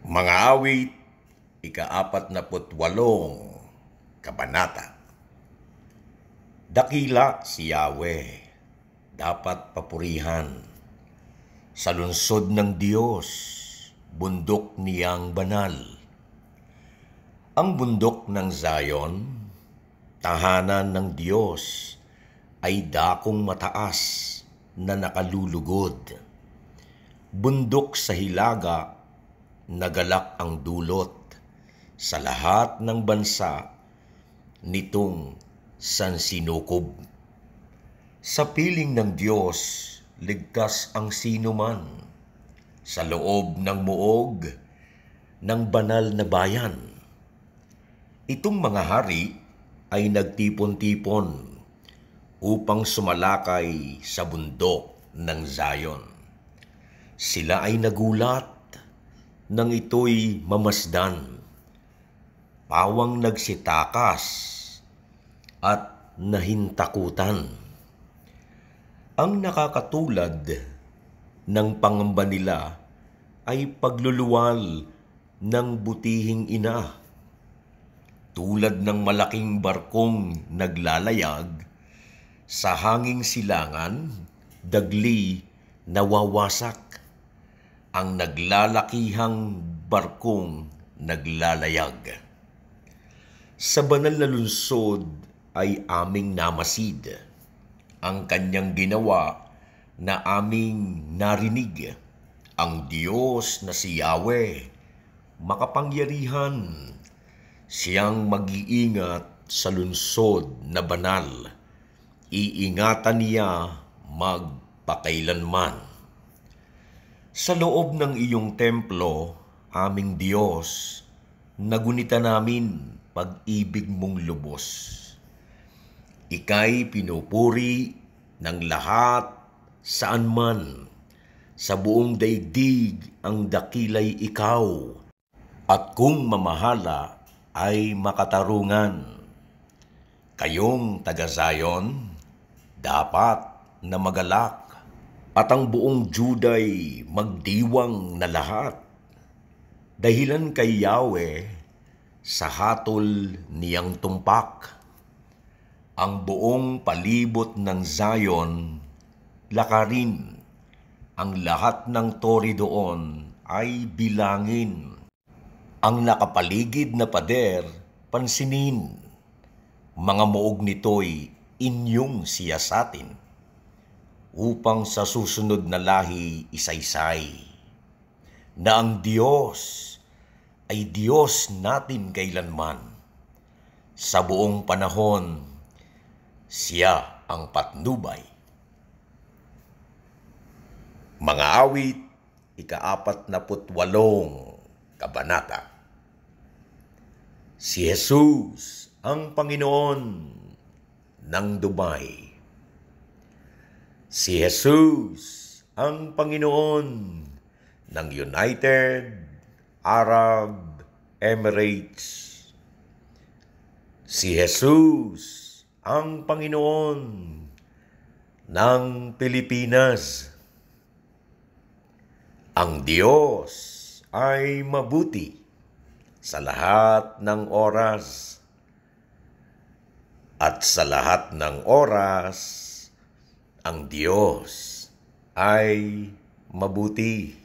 Mga awit, ika-48 kabanata. Dakila si Yahweh, dapat papurihan. Sa lungsod ng Diyos, bundok niyang banal. Ang bundok ng Zion, tahanan ng Diyos, ay dakong mataas na nakalulugod. Bundok sa hilaga, nagalak ang dulot sa lahat ng bansa nitong sansinukob. Sa piling ng Diyos, ligtas ang sinuman sa loob ng muog ng banal na bayan. Itong mga hari ay nagtipon-tipon upang sumalakay sa bundok ng Zion. Sila ay nagulat nang ito'y mamasdan, pawang nagsitakas at nahintakutan. Ang nakakatulad ng pangamba nila ay pagluluwal ng butihing ina. Tulad ng malaking barkong naglalayag sa hanging silangan, dagli nawawasak ang naglalakihang barkong naglalayag. Sa banal na lungsod ay aming namasid ang kanyang ginawa na aming narinig. Ang Diyos na si Yahweh, makapangyarihan, siyang mag-iingat sa lungsod na banal. Iingatan niya magpakailanman. Sa loob ng iyong templo, aming Diyos, nagunita namin pag-ibig mong lubos. Ika'y pinupuri ng lahat saan man. Sa buong daigdig ang dakilay ikaw. At kung mamahala ay makatarungan. Kayong taga-Zion, dapat na magalak. At ang buong Juda'y magdiwang na lahat. Dahilan kay Yahweh sa hatol niyang tumpak. Ang buong palibot ng Zion, lakarin. Ang lahat ng tori doon ay bilangin. Ang nakapaligid na pader, pansinin. Mga muog nito'y inyong siyasatin. Upang sa susunod na lahi isaysay, na ang Diyos ay Diyos natin kailanman. Sa buong panahon, siya ang patnubay. Mga awit, ika-48 kabanata. Si Jesus ang Panginoon ng Dumay. Si Jesus ang Panginoon ng United Arab Emirates. Si Jesus ang Panginoon ng Pilipinas. Ang Diyos ay mabuti sa lahat ng oras. At sa lahat ng oras, ang Diyos ay mabuti.